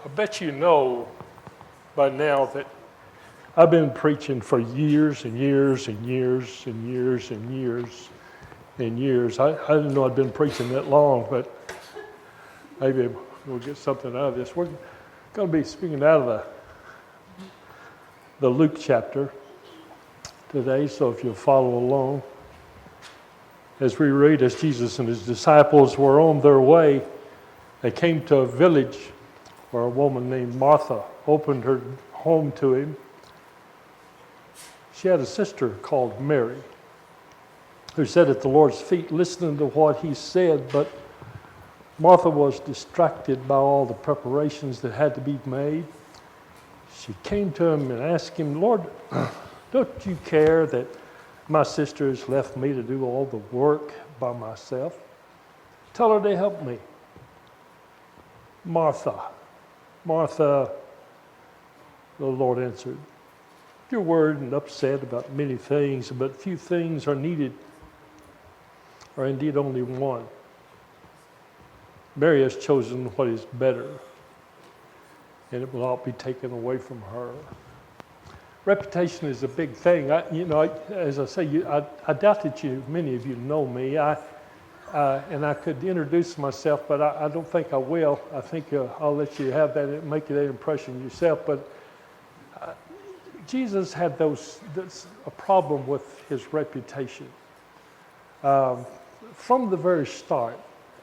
I bet you know by now that I've been preaching for years and years and years and years and years and years. I didn't know I'd been preaching that long, but maybe we'll get something out of this. We're going to be speaking out of the Luke chapter today, so if you'll follow along. As we read, as Jesus and his disciples were on their way, they came to a village where a woman named Martha opened her home to him. She had a sister called Mary, who sat at the Lord's feet listening to what he said, but Martha was distracted by all the preparations that had to be made. She came to him and asked him, "Lord, don't you care that my sister has left me to do all the work by myself? Tell her to help me." "Martha, Martha," the Lord answered, "you're worried and upset about many things, but few things are needed, or indeed only one. Mary has chosen what is better, and it will not be taken away from her." Reputation is a big thing. As I say, I doubt that many of you know me. And I could introduce myself, but I don't think I will. I think I'll let you have that, make that impression yourself. But Jesus had a problem with his reputation. From the very start,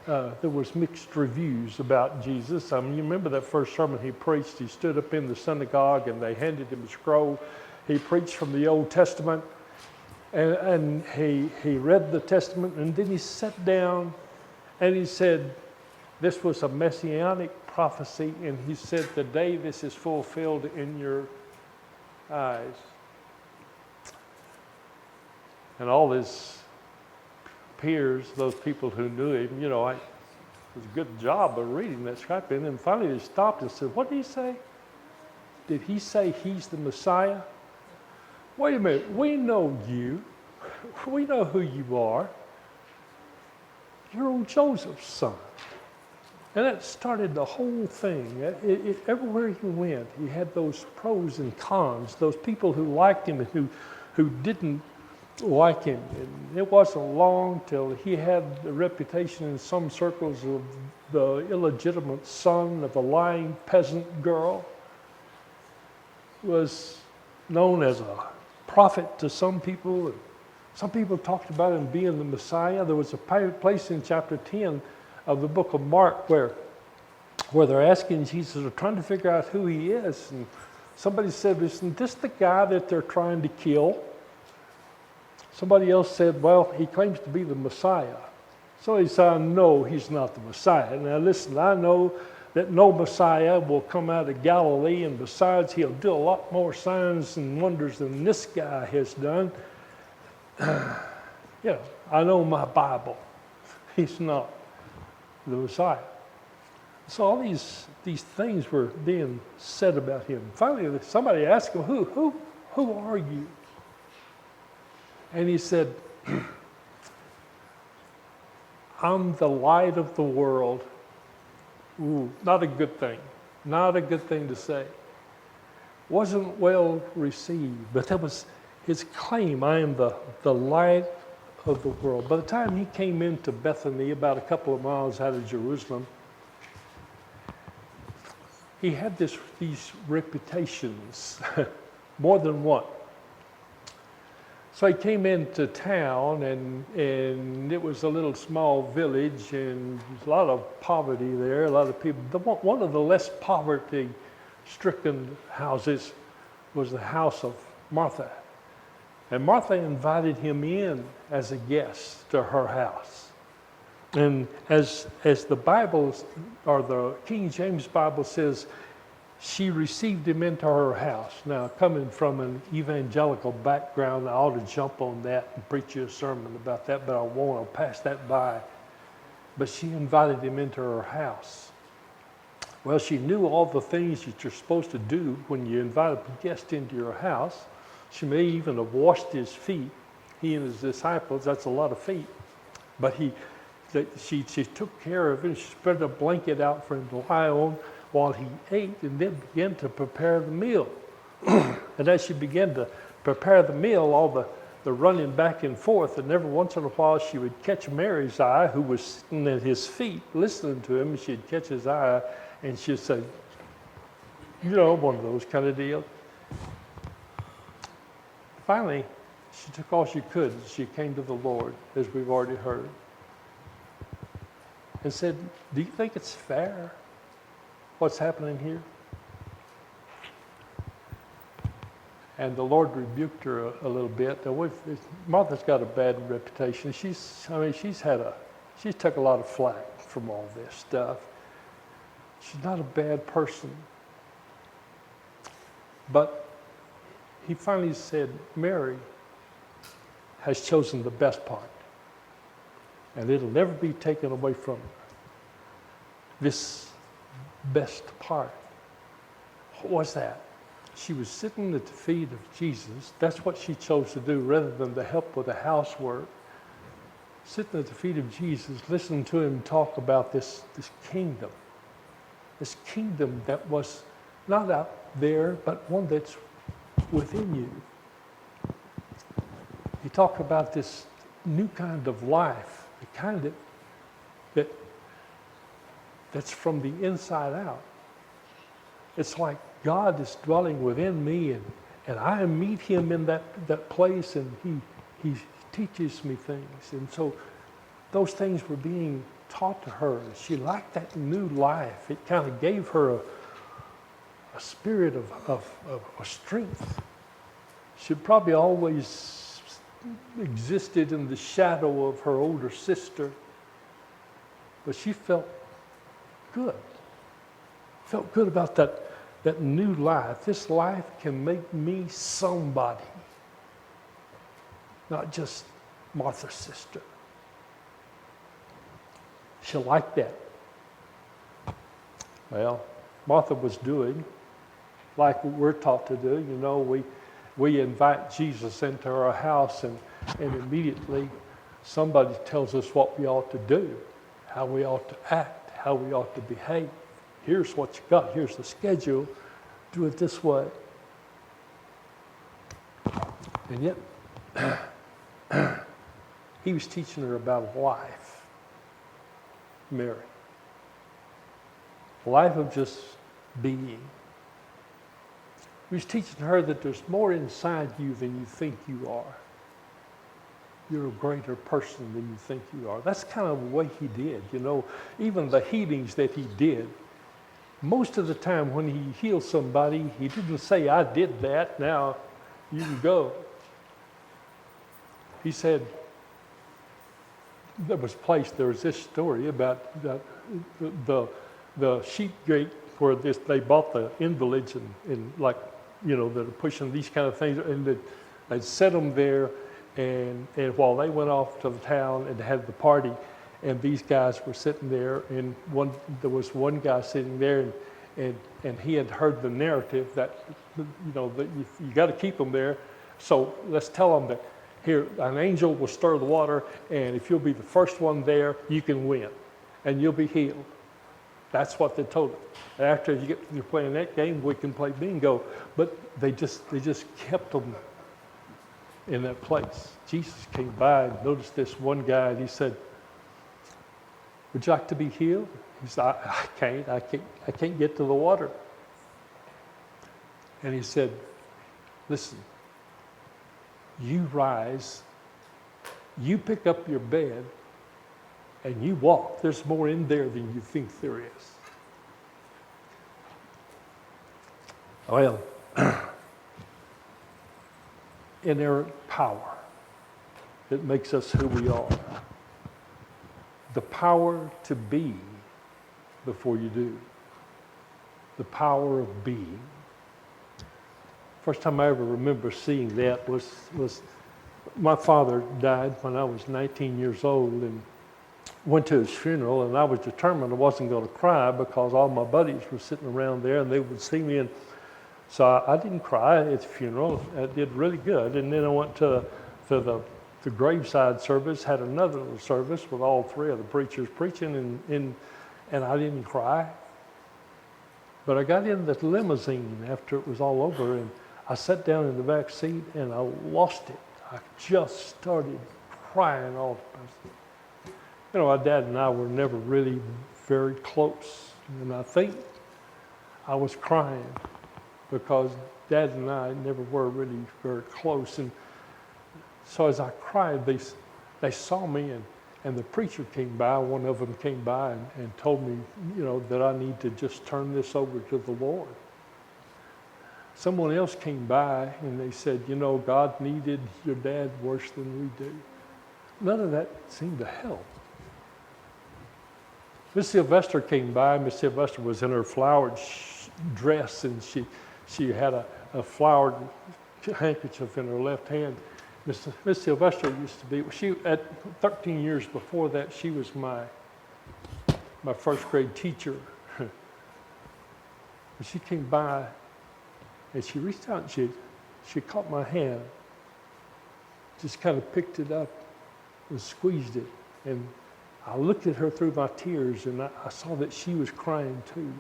there was mixed reviews about Jesus. I mean, you remember that first sermon he preached. He stood up in the synagogue and they handed him a scroll. He preached from the Old Testament. And he read the Testament, and then he sat down and he said, this was a messianic prophecy, and he said, the day this is fulfilled in your eyes. And all his peers, those people who knew him, it was a good job of reading that scripture. And then finally they stopped and said, "What did he say? Did he say he's the Messiah? Wait a minute, we know you. We know who you are. You're old Joseph's son." And that started the whole thing. Everywhere he went, he had those pros and cons, those people who liked him and who didn't like him. And it wasn't long till he had the reputation in some circles of the illegitimate son of a lying peasant girl. Was known as a prophet to some people. Some people talked about him being the Messiah. There was a place in chapter 10 of the book of Mark where they're asking Jesus, they're trying to figure out who he is. And somebody said, "Isn't this the guy that they're trying to kill?" Somebody else said, "Well, he claims to be the Messiah." So he said, "No, he's not the Messiah." Now listen, I know that no Messiah will come out of Galilee, and besides, he'll do a lot more signs and wonders than this guy has done. I know my Bible. He's not the Messiah. So all these things were being said about him. Finally, somebody asked him, who are you? And he said, "I'm the light of the world." Ooh, not a good thing. Not a good thing to say. Wasn't well received, but that was his claim. "I am the light of the world." By the time he came into Bethany, about a couple of miles out of Jerusalem, he had these reputations, more than one. So he came into town, and it was a little small village, and there's a lot of poverty there, a lot of people. One of the less poverty-stricken houses was the house of Martha. And Martha invited him in as a guest to her house. And as the Bible, or the King James Bible says, she received him into her house. Now, coming from an evangelical background, I ought to jump on that and preach you a sermon about that, but I won't. I'll pass that by. But she invited him into her house. Well, she knew all the things that you're supposed to do when you invite a guest into your house. She may even have washed his feet. He and his disciples, that's a lot of feet. But she took care of him. She spread a blanket out for him to lie on. while he ate, and then began to prepare the meal. And as she began to prepare the meal, all the running back and forth, and every once in a while she would catch Mary's eye, who was sitting at his feet listening to him, and she'd catch his eye, and she'd say, one of those kind of deals. Finally, she took all she could. She came to the Lord, as we've already heard, and said, do you think it's fair what's happening here? And the Lord rebuked her a little bit. Martha's got a bad reputation. She's took a lot of flack from all this stuff. She's not a bad person. But he finally said, Mary has chosen the best part, and it'll never be taken away from her. This best part. What was that? She was sitting at the feet of Jesus. That's what she chose to do rather than to help with the housework. Sitting at the feet of Jesus, listening to him talk about this kingdom. This kingdom that was not out there, but one that's within you. He talked about this new kind of life, the kind that's from the inside out. It's like God is dwelling within me, and I meet him in that place, and he teaches me things. And so those things were being taught to her. She liked that new life. It kind of gave her a spirit of strength. She probably always existed in the shadow of her older sister, but she felt good. Felt good about that new life. This life can make me somebody, not just Martha's sister. She liked that. Well, Martha was doing like we're taught to do. We invite Jesus into our house, and immediately somebody tells us what we ought to do, how we ought to act, how we ought to behave. Here's what you got. Here's the schedule. Do it this way. And yet, he was teaching her about life, Mary. Life of just being. He was teaching her that there's more inside you than you think you are. You're a greater person than you think you are. That's kind of the way he did. Even the healings that he did, most of the time when he healed somebody, he didn't say, I did that, now you can go. He said, there was this story about the sheep gate where they bought the invalids and that are pushing these kind of things, and they'd set them there, and while they went off to the town and had the party, and these guys were sitting there, and there was one guy sitting there, and he had heard the narrative that that you got to keep them there. So let's tell them that here an angel will stir the water, and if you'll be the first one there, you can win, and you'll be healed. That's what they told him. After you're playing that game, we can play bingo. But they just kept them in that place. Jesus came by and noticed this one guy, and he said, would you like to be healed? He said, I can't get to the water. And he said, listen, you rise, you pick up your bed, and you walk. There's more in there than you think there is. Well, inerrant power that makes us who we are. The power to be before you do. The power of being. First time I ever remember seeing that was my father died when I was 19 years old, and went to his funeral, and I was determined I wasn't going to cry because all my buddies were sitting around there and they would see me, and so I didn't cry at the funeral. I did really good. And then I went to the graveside service, had another little service with all three of the preachers preaching, and I didn't cry. But I got in the limousine after it was all over, and I sat down in the back seat, and I lost it. I just started crying all the time. You know, my dad and I were never really very close, and I think I was crying because Dad and I never were really very close. And so as I cried, they saw me, and the preacher came by. One of them came by and told me, you know, that I need to just turn this over to the Lord. Someone else came by and they said, you know, God needed your dad worse than we do. None of that seemed to help. Miss Sylvester came by. Miss Sylvester was in her flowered dress, and she had a flowered handkerchief in her left hand. Miss Sylvester used to be, at 13 years before that, she was my first grade teacher. She came by and she reached out and she caught my hand, just kind of picked it up and squeezed it. And I looked at her through my tears, and I saw that she was crying too.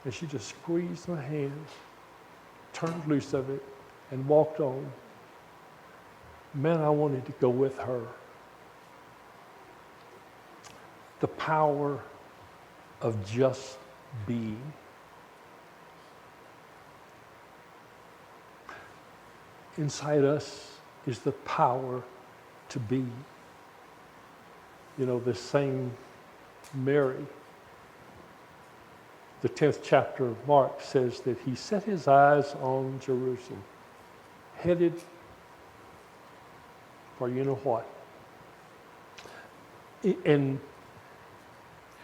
And she just squeezed my hand, turned loose of it, and walked on. Man, I wanted to go with her. The power of just being. Inside us is the power to be. You know, the same Mary, the 10th chapter of Mark says that he set his eyes on Jerusalem, headed for you know what. And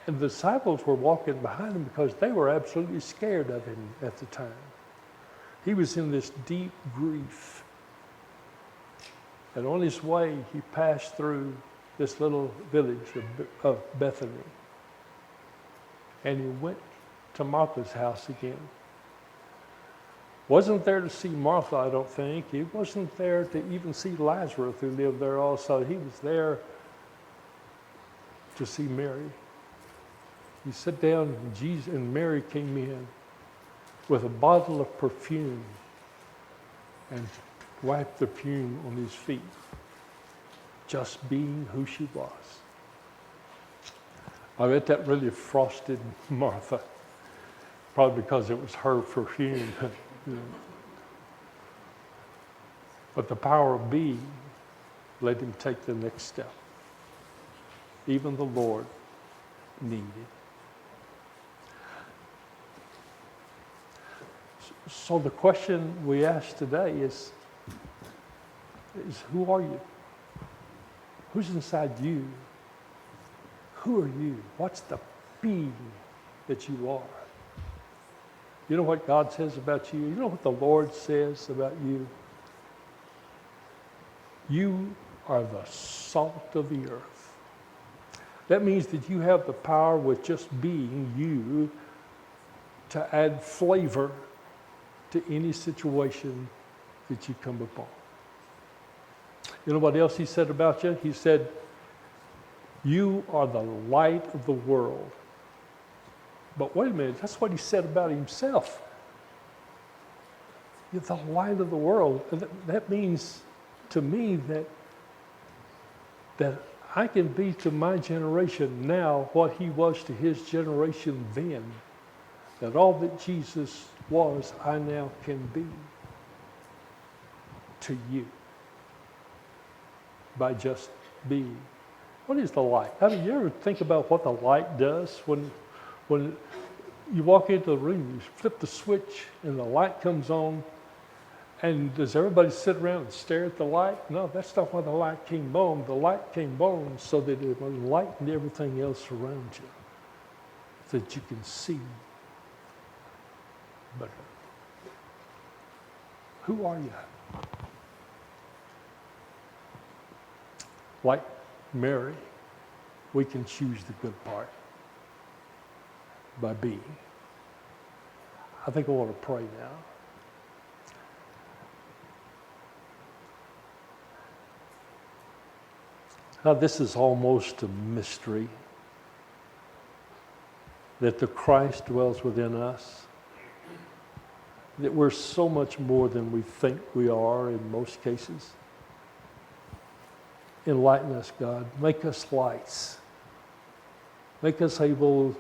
the disciples were walking behind him because they were absolutely scared of him at the time. He was in this deep grief. And on his way, he passed through this little village of Bethany. And he went to Martha's house again. Wasn't there to see Martha, I don't think. He wasn't there to even see Lazarus, who lived there also. He was there to see Mary. He sat down, and Jesus and Mary came in with a bottle of perfume and wiped the perfume on his feet, just being who she was. I bet that really frosted Martha, probably because it was her perfume. You know. But the power of being let him take the next step. Even the Lord needed. So the question we ask today is who are you? Who's inside you? Who are you? What's the being that you are? You know what God says about you? You know what the Lord says about you? You are the salt of the earth. That means that you have the power with just being you to add flavor to any situation that you come upon. You know what else he said about you? He said, you are the light of the world. But wait a minute, that's what he said about himself. You're the light of the world. That means to me that I can be to my generation now what he was to his generation then. That all that Jesus was, I now can be to you by just being. What is the light? I mean, you ever think about what the light does when you walk into the room, you flip the switch and the light comes on, and does everybody sit around and stare at the light? No, that's not why the light came on. The light came on so that it would lighten everything else around you, so that you can see better. Who are you? Like Mary, we can choose the good part by being. I think I want to pray now. Now, this is almost a mystery. that the Christ dwells within us, that we're so much more than we think we are in most cases. Enlighten us, God. Make us lights. Make us able